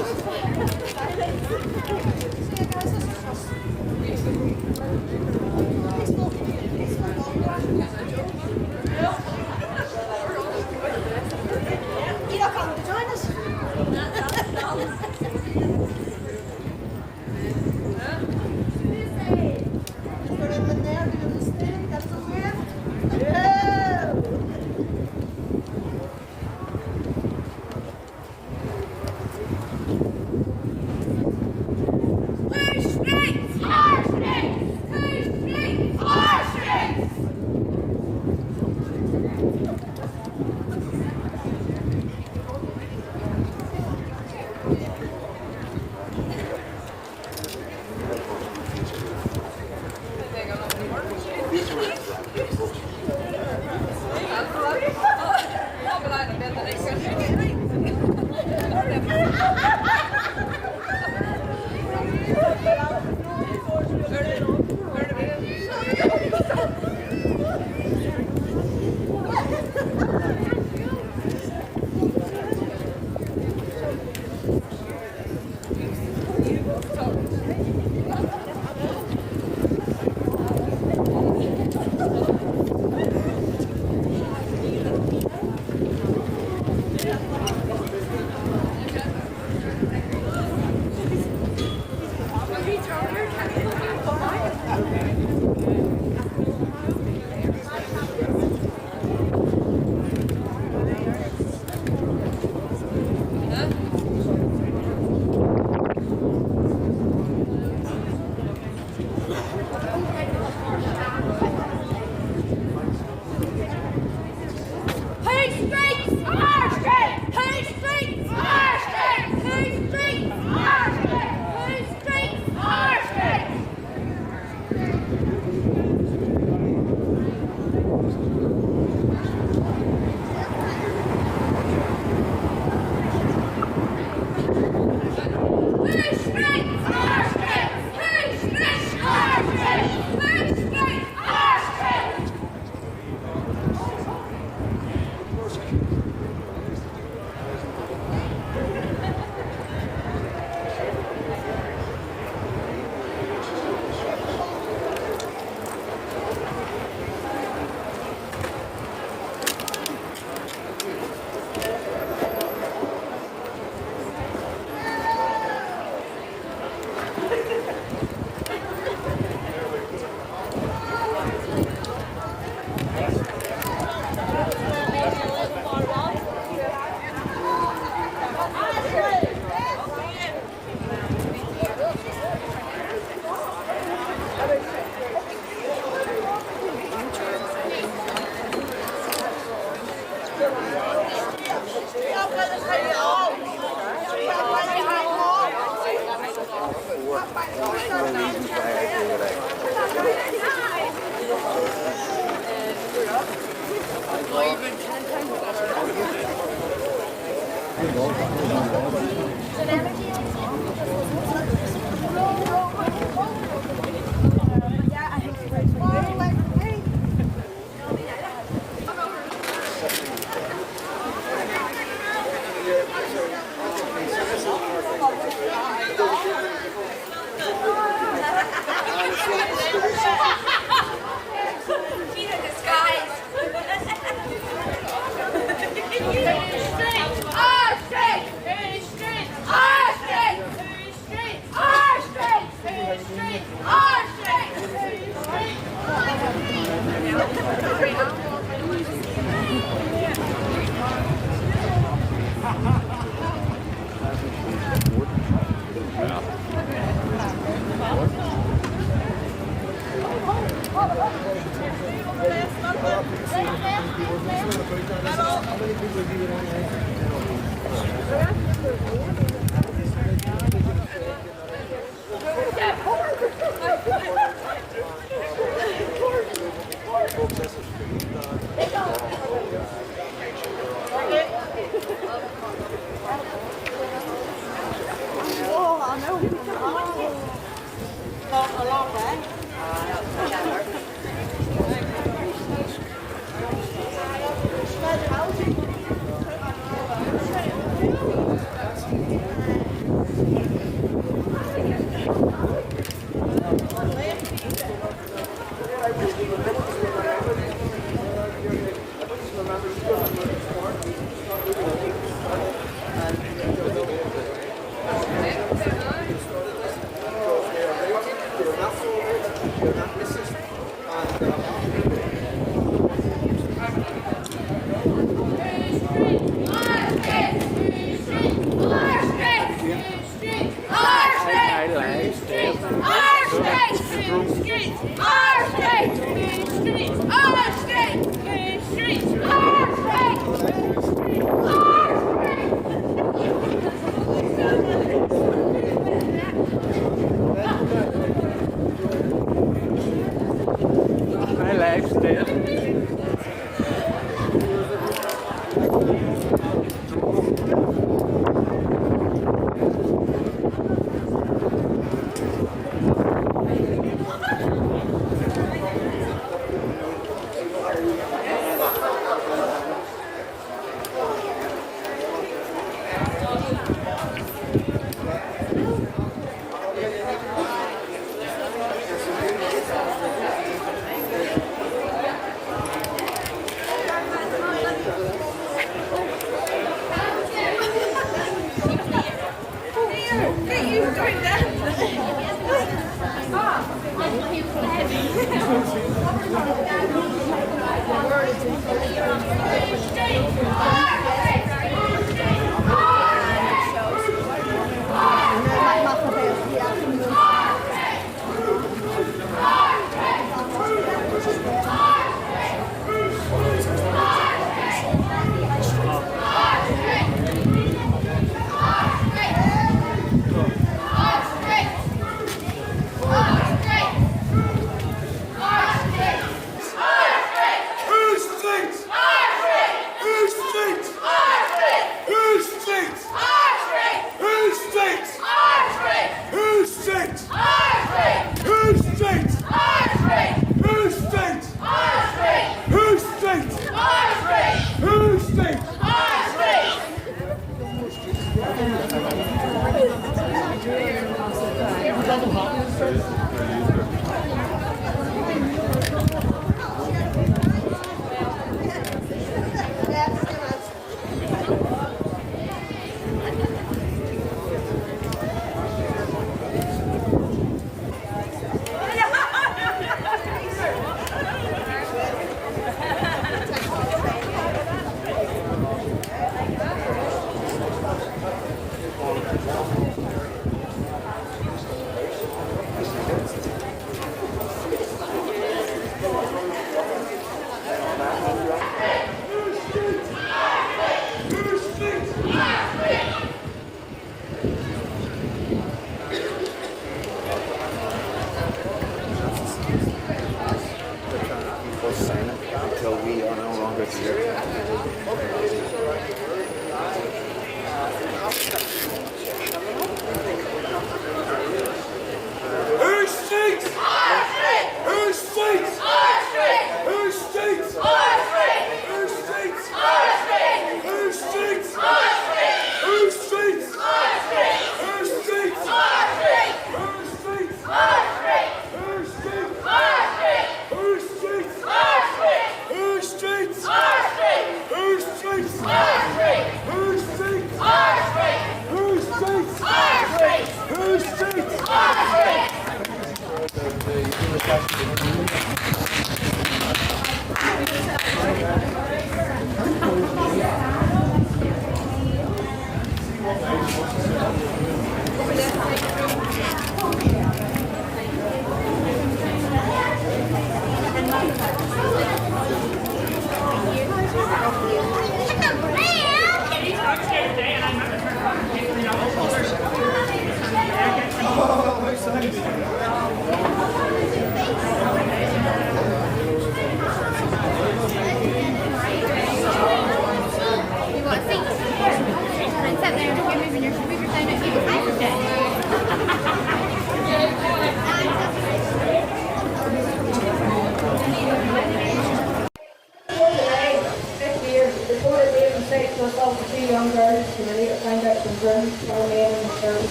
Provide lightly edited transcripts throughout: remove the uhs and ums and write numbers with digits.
Straight!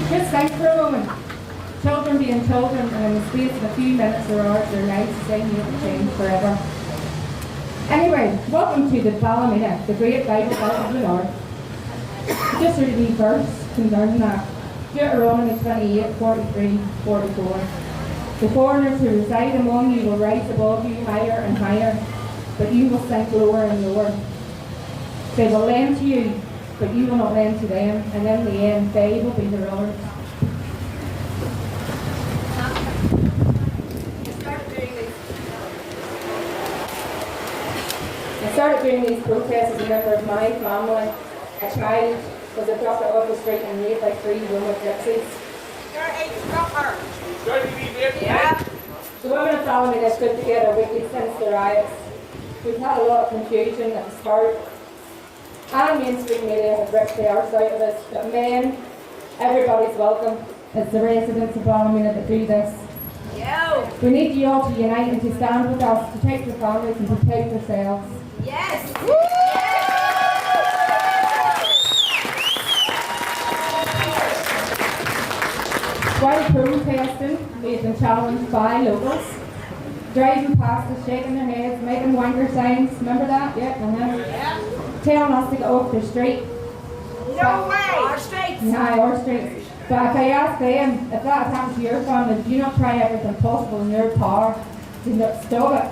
Just think for a moment. Children being children, and in the space of a few minutes or hours, their lives seem to change forever. Anyway, welcome to the Ballymena, the great Bible Belt of the North. Just read the verse concerning that. Deuteronomy 28, 43, 44. The foreigners who reside among you will rise above you higher and higher, but you will sink lower and lower. They will lend to you, but you will not lend to them, and in the end they will be the rulers. I started doing these protests as a member of my family. A child was abducted off the street and raped by 3 women gypsies. Yeah. The women of Ballymena have stood together weekly since the riots. We've had a lot of confusion at the start. and mainstream media have ripped the arse out of us, but men, everybody's welcome. It's the residents of Ballymena that do this. We need you all to unite and to stand with us, to protect your families and protect yourselves. Yes! While protesting, we have been challenged by locals, driving past us, shaking their heads, making wanker signs. Remember that? Yep. Telling us to get off the street. No way! Our streets! No, our streets. But if I ask them, if that has happened to your family, do you not try everything possible in your power to not stop it?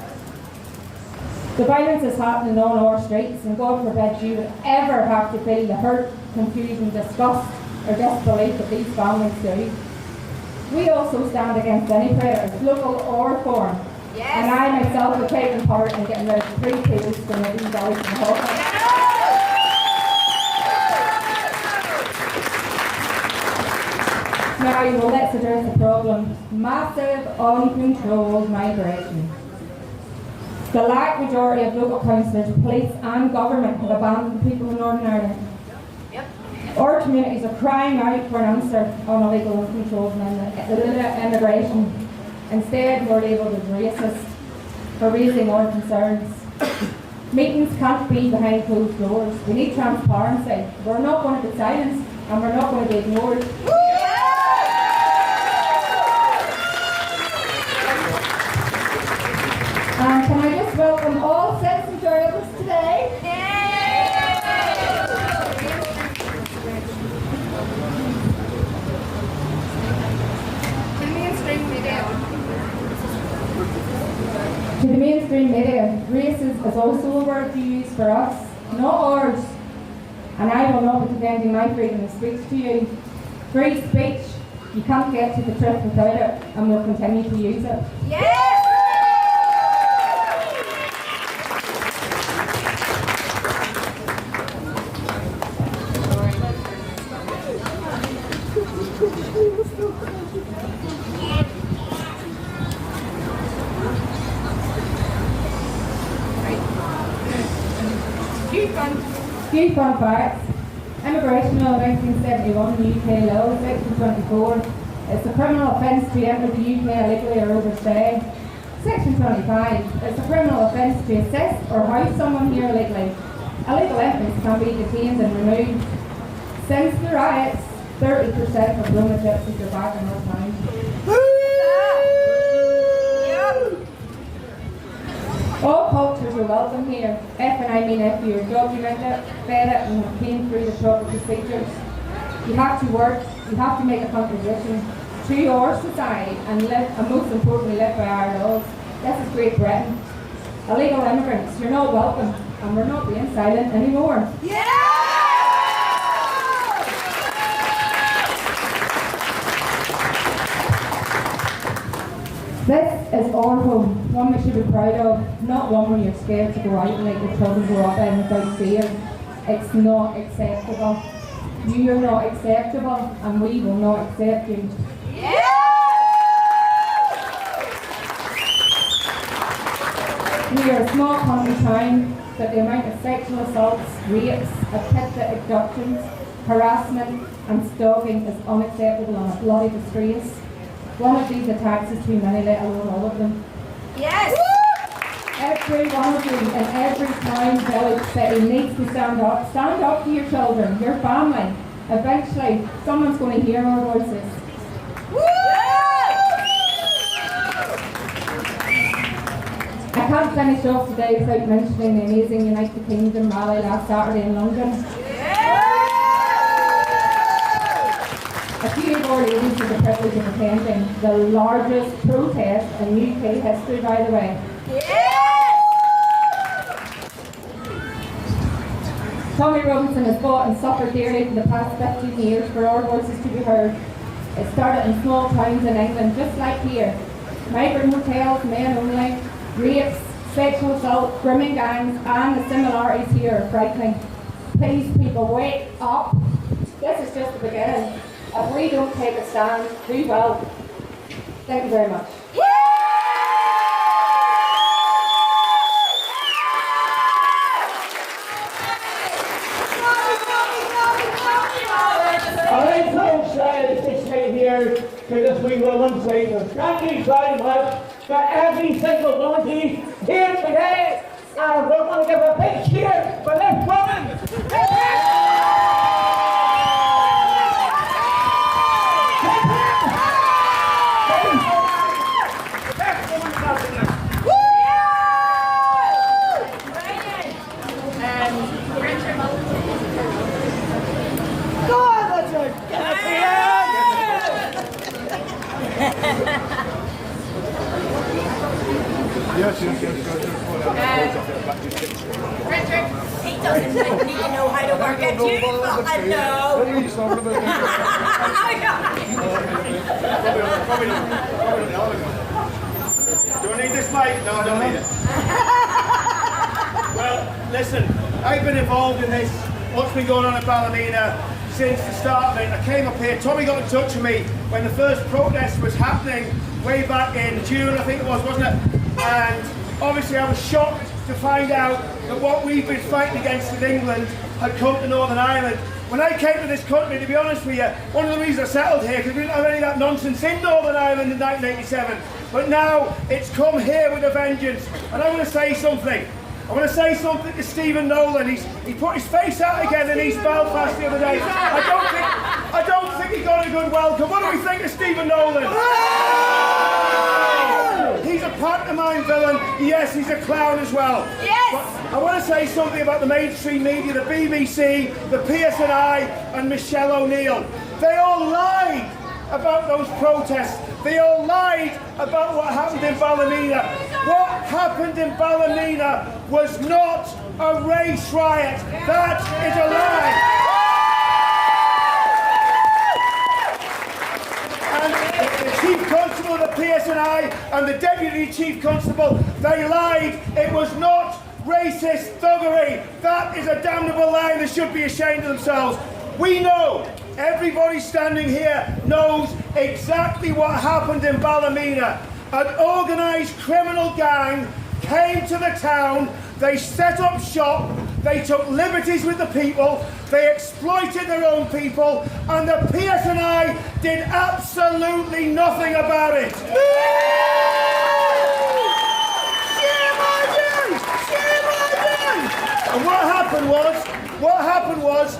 The violence is happening on our streets, and God forbid you would ever have to feel the hurt, confusion, disgust, or disbelief that these families do. We also stand against any predators, local or foreign. Yes. And I myself have taken part in getting rid of 3 kills from the these guys in the hospital. Now, well, let's address the problem. Massive, uncontrolled migration. The large majority of local councillors, police and government have abandoned the people of Northern Ireland. Our communities are crying out for an answer on illegal and uncontrolled immigration. Instead, we're labelled as racist for raising our concerns. Meetings can't be behind closed doors. We need transparency. We're not going to be silenced and we're not going to be ignored. And can I just welcome all citizens who are with us today? To the mainstream media, racist is also a word you use for us, not ours. And I will not be defending my freedom of speech to you. Free speech, you can't get to the truth without it, and we'll continue to use it. Yes! Few fun facts. Immigration Law 1971, UK Law, Section 24. It's a criminal offence to enter the UK illegally or overstay. Section 25. It's a criminal offence to assist or house someone here illegally. Illegal entrants can be detained and removed. Since the riots, 30% of Roma gypsies are back in our town. All cultures are welcome here, if and I mean if you're documented, vetted and have came through the proper procedures. You have to work, you have to make a contribution to our society and live, and most importantly live by our laws. This is Great Britain. Illegal immigrants, you're not welcome and we're not being silent anymore. Yeah! This is our home, one we should be proud of, not one where you're scared to go out and let your children grow up in without fear. It's not acceptable. You are not acceptable and we will not accept you. Yeah! We are a small country town, but the amount of sexual assaults, rapes, attempted abductions, harassment and stalking is unacceptable and a bloody disgrace. One of these attacks is too many, let alone all of them. Yes! Every one of you in every town, village, city needs to stand up. Stand up to your children, your family. Eventually, someone's going to hear our voices. I can't finish off today without mentioning the amazing United Kingdom rally last Saturday in London. A few of our ladies had the privilege of attending the largest protest in UK history, by the way. Tommy Robinson has fought and suffered dearly for the past 15 years for our voices to be heard. It started in small towns in England, just like here. Migrant hotels, men only, rapes, sexual assault, grooming gangs, and the similarities here are frightening. Please, people, wake up. This is just the beginning. If we don't take a stand, we will. Thank you very much. I'm so sad to stay here to this wee woman saying, thank you very much for every single one of you here today. And we're going to give a big cheer for this woman. Richard, he doesn't need to know how to work a tube. I know. Do I need this mic? No, I don't need it. Well, listen, I've been involved in this, what's been going on at Ballymena since the start of it. I came up here, Tommy got in touch with me when the first protest was happening way back in June, I think it was, wasn't it? And obviously I was shocked to find out that what we've been fighting against in England had come to Northern Ireland. When I came to this country, to be honest with you, one of the reasons I settled here, because we didn't have any of that nonsense in Northern Ireland in 1987. But now it's come here with a vengeance. And I want to say something. I want to say something to Stephen Nolan. He put his face out again in East Belfast the other day. I don't think he got a good welcome. What do we think of Stephen Nolan? He's a pantomime villain. Yes, he's a clown as well. Yes. But I want to say something about the mainstream media, the BBC, the PSNI, and Michelle O'Neill. They all lied about those protests. They all lied about what happened in Ballymena. What happened in Ballymena was not a race riot. That is a lie. And the Chief Constable of the PSNI and the Deputy Chief Constable, they lied. It was not racist thuggery. That is a damnable lie. They should be ashamed of themselves. We know, everybody standing here knows exactly what happened in Ballymena. An organised criminal gang came to the town, they set up shop, they took liberties with the people, they exploited their own people, and the PSNI did absolutely nothing about it. And what happened was,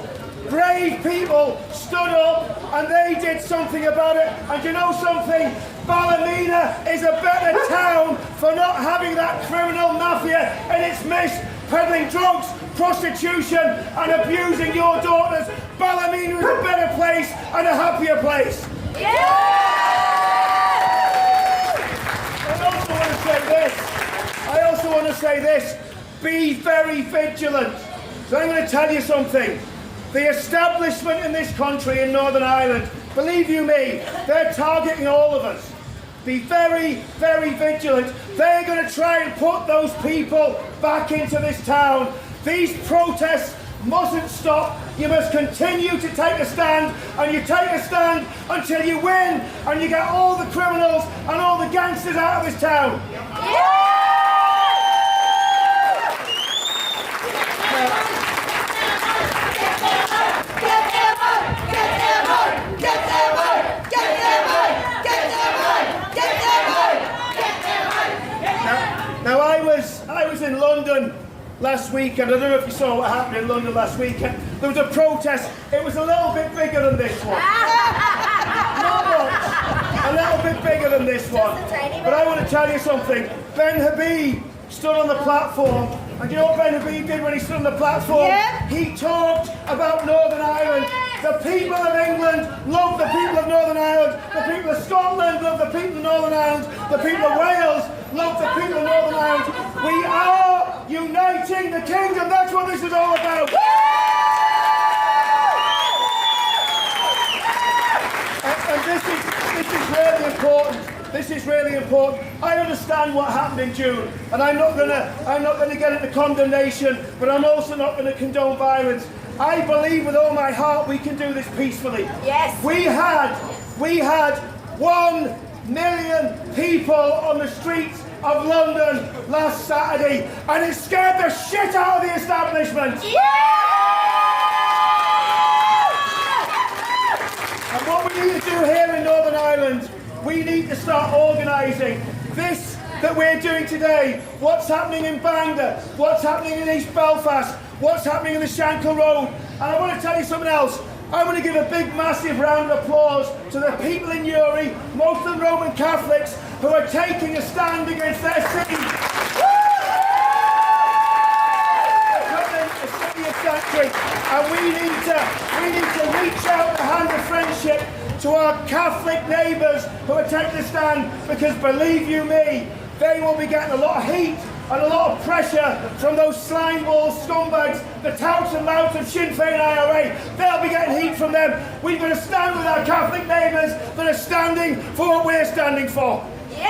brave people stood up and they did something about it. And you know something? Ballymena is a better town for not having that criminal mafia in its midst, peddling drugs, prostitution and abusing your daughters. Ballymena is a better place and a happier place. Yeah! I also want to say this. Be very vigilant. So I'm going to tell you something. The establishment in this country, in Northern Ireland, believe you me, they're targeting all of us. Be very, very vigilant. They're going to try and put those people back into this town. These protests mustn't stop. You must continue to take a stand, and you take a stand until you win, and you get all the criminals and all the gangsters out of this town. Yeah! Now I was in London last weekend. I don't know if you saw what happened in London last weekend. There was a protest. It was a little bit bigger than this one. Not much. A little bit bigger than this one. But I want to tell you something. Ben Habib stood on the platform. And you know what Ben Habib did when he stood on the platform? Yeah. He talked about Northern Ireland. The people of England love the people of Northern Ireland. The people of Scotland love the people of Northern Ireland. The people of Wales love the people of Northern Ireland. We are uniting the kingdom. That's what this is all about. And this is really important. This is really important. I understand what happened in June, and I'm not gonna get into condemnation, but I'm also not gonna condone violence. I believe with all my heart we can do this peacefully. Yes. We had 1 million people on the streets of London last Saturday, and it scared the shit out of the establishment. Yeah! And what we need to do here in Northern Ireland, we need to start organising this that we're doing today. What's happening in Bangor, what's happening in East Belfast, what's happening in the Shankill Road. And I want to tell you something else. I want to give a big, massive round of applause to the people in Uri, most of them Roman Catholics, who are taking a stand against their city. And we need to reach out the hand of friendship to our Catholic neighbours who are taking a stand, because believe you me, they will be getting a lot of heat and a lot of pressure from those slimeballs, scumbags, the touts and louts of Sinn Féin IRA. They'll be getting heat from them. We've got to stand with our Catholic neighbours that are standing for what we're standing for. Yes!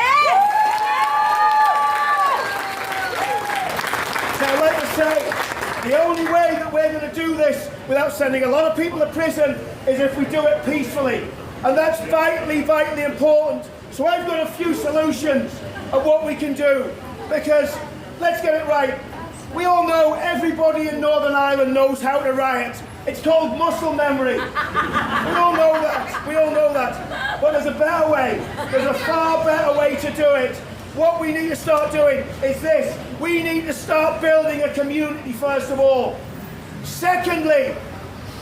So let us say, the only way that we're going to do this without sending a lot of people to prison is if we do it peacefully. And that's vitally, vitally important. So I've got a few solutions of what we can do. Because, let's get it right, we all know, everybody in Northern Ireland knows how to riot. It's called muscle memory. We all know that. But there's a better way. There's a far better way to do it. What we need to start doing is this. We need to start building a community first of all. Secondly,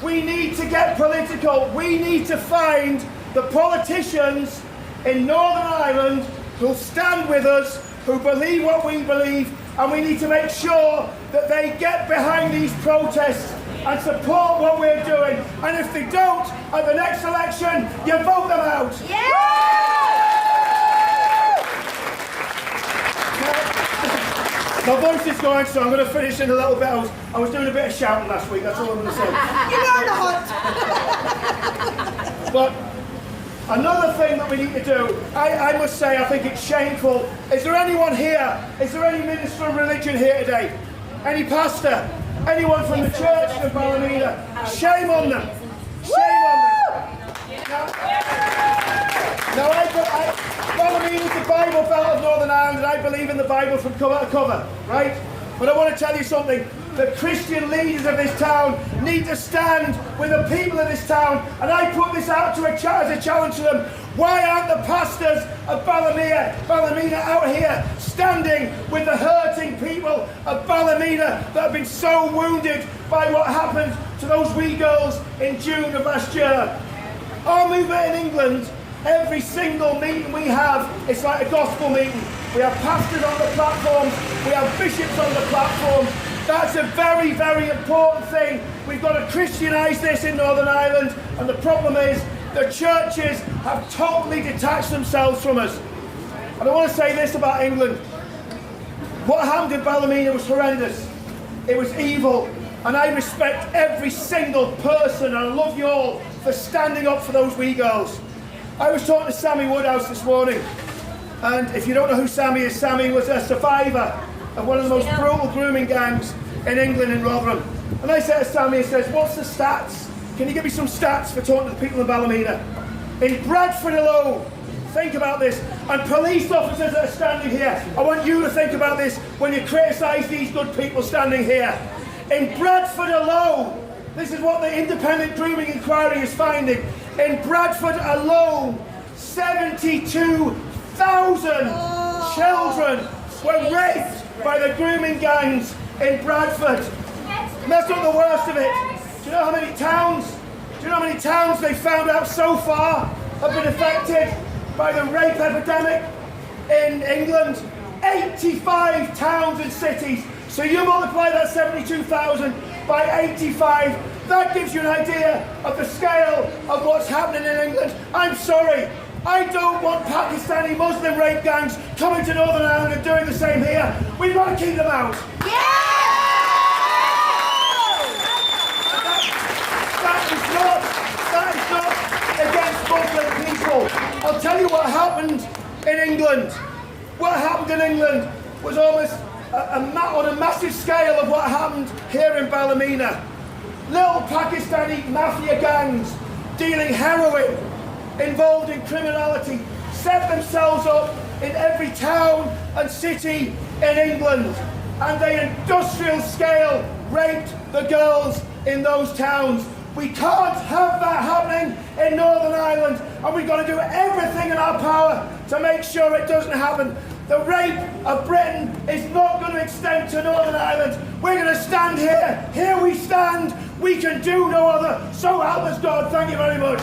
we need to get political. We need to find the politicians in Northern Ireland who'll stand with us, who believe what we believe, and we need to make sure that they get behind these protests and support what we're doing. And if they don't, at the next election, you vote them out. My voice is going, so I'm going to finish in a little bit. I was doing a bit of shouting last week, that's all I'm going to say. You learn a hunt. But another thing that we need to do, I must say, I think it's shameful. Is there anyone here? Is there any minister of religion here today? Any pastor? Anyone from the church of Ballymena? Shame on them. Shame on them. Now Ballymena is the Bible Belt of Northern Ireland, and I believe in the Bible from cover to cover, right? But I want to tell you something. The Christian leaders of this town need to stand with the people of this town, and I put this out as a challenge to them. Why aren't the pastors of Ballymena out here standing with the hurting people of Ballymena that have been so wounded by what happened to those wee girls in June of last year? Our movement in England, every single meeting we have, it's like a gospel meeting. We have pastors on the platforms, we have bishops on the platforms. That's a very, very important thing. We've got to Christianise this in Northern Ireland, and the problem is the churches have totally detached themselves from us. And I want to say this about England. What happened in Ballymena was horrendous. It was evil, and I respect every single person, and I love you all for standing up for those wee girls. I was talking to Sammy Woodhouse this morning, and if you don't know who Sammy is, Sammy was a survivor of one of the most brutal grooming gangs in England, in Rotherham. And I said to Sammy, he says, what's the stats? Can you give me some stats for talking to the people in Ballymena? In Bradford alone, think about this, and police officers that are standing here, I want you to think about this when you criticise these good people standing here. In Bradford alone, this is what the Independent Grooming Inquiry is finding. In Bradford alone, 72,000 children were raped by the grooming gangs in Bradford. And that's not the worst of it. Do you know how many towns they found out so far have been affected by the rape epidemic in England? 85 towns and cities. So you multiply that 72,000 by 85, that gives you an idea of the scale of what's happening in England. I'm sorry, I don't want Pakistani Muslim rape gangs coming to Northern Ireland and doing the same here. We've got to keep them out. That is not against Muslim people. I'll tell you what happened in England. What happened in England was almost on a massive scale of what happened here in Ballymena. Little Pakistani mafia gangs dealing heroin, involved in criminality, set themselves up in every town and city in England, and they industrial scale raped the girls in those towns. We can't have that happening in Northern Ireland, and we've got to do everything in our power to make sure it doesn't happen. The rape of Britain is not going to extend to Northern Ireland. We're going to stand here. Here we stand. We can do no other. So help us God. Thank you very much.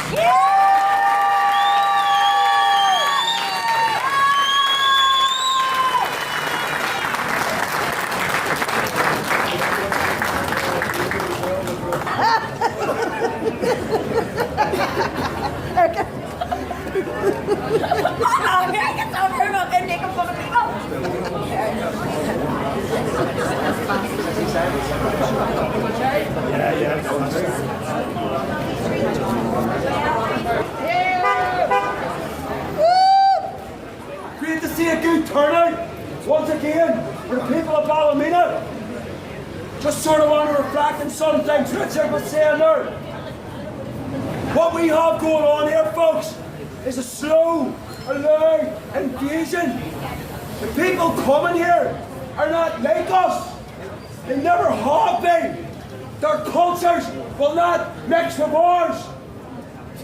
Great to see a good turnout once again for the people of Ballymena. Just sort of want to reflect on some things Richard was saying there. What we have going on here, folks, is a slow, alert invasion. The people coming here are not like us. They never have been. Their cultures will not mix with ours.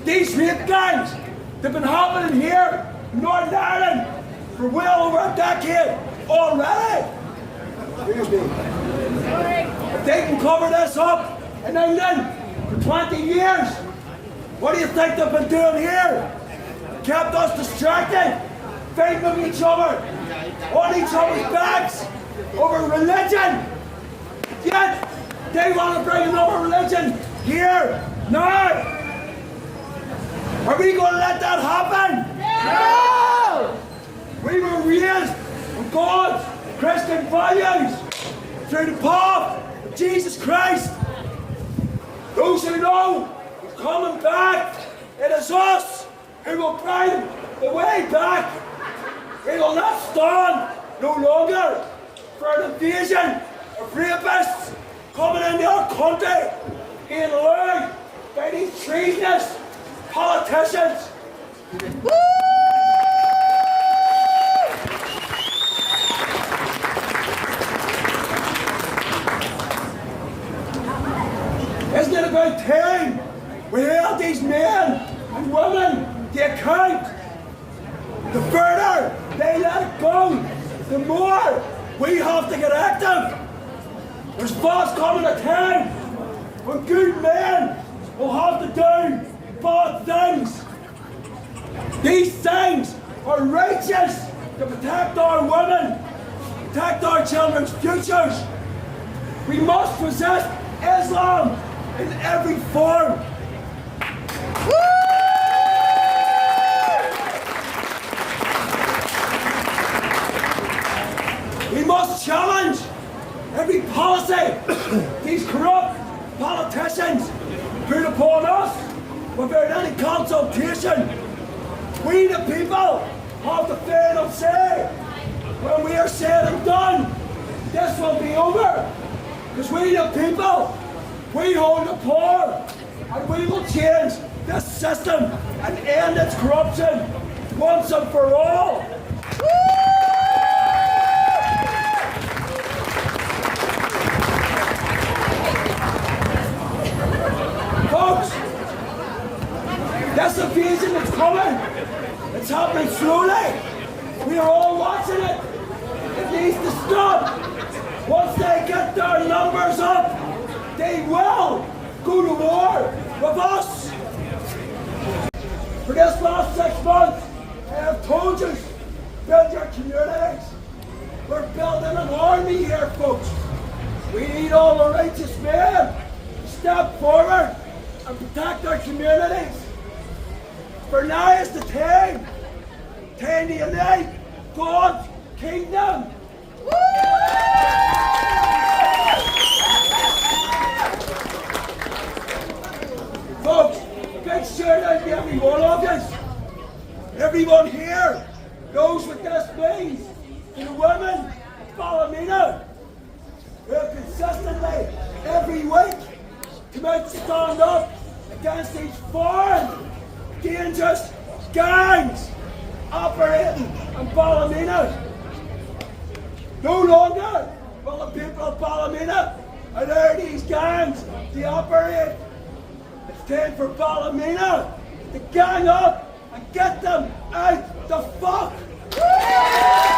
These rape gangs, they've been happening here in Northern Ireland for well over a decade already. Excuse me. If they can cover this up in England for 20 years, what do you think they've been doing here? Kept us distracted, fighting with each other, on each other's backs, over religion. Yet, they want to bring another religion here, now. Are we going to let that happen? No! We were raised on God's Christian values through the path of Jesus Christ. Those who know He's coming back, it is us who will bring the way back. We will not stand no longer for an invasion of rapists coming into our country, being lured by these treasonous politicians. Woo! Isn't it about time we held these men and women to account? The further they let it go, the more we have to get active. There's fast coming a time when good men will have to do bad things. These things are righteous to protect our women, protect our children's futures. We must resist Islam in every form. We must challenge every policy these corrupt politicians put upon us without any consultation. We the people have the final say. When we are said and done, this will be over. Because we the people, we hold the power, and we will change this system and end its corruption once and for all. Folks, this invasion is coming. It's happening slowly. We are all watching it. It needs to stop. Once they get their numbers up, they will go to war with us. For this last 6 months, I have told you, build your communities. We're building an army here, folks. We need all the righteous men to step forward and protect our communities. For now is the time to unite God's kingdom. Folks, big shout out to every one of you. Everyone here knows what this means to the women of Ballymena, who have consistently, every week, come out to stand up against these foreign, dangerous gangs operating in Ballymena. No longer will the people of Ballymena allow these gangs to operate. time for Ballymena to gang up and get them out the fuck!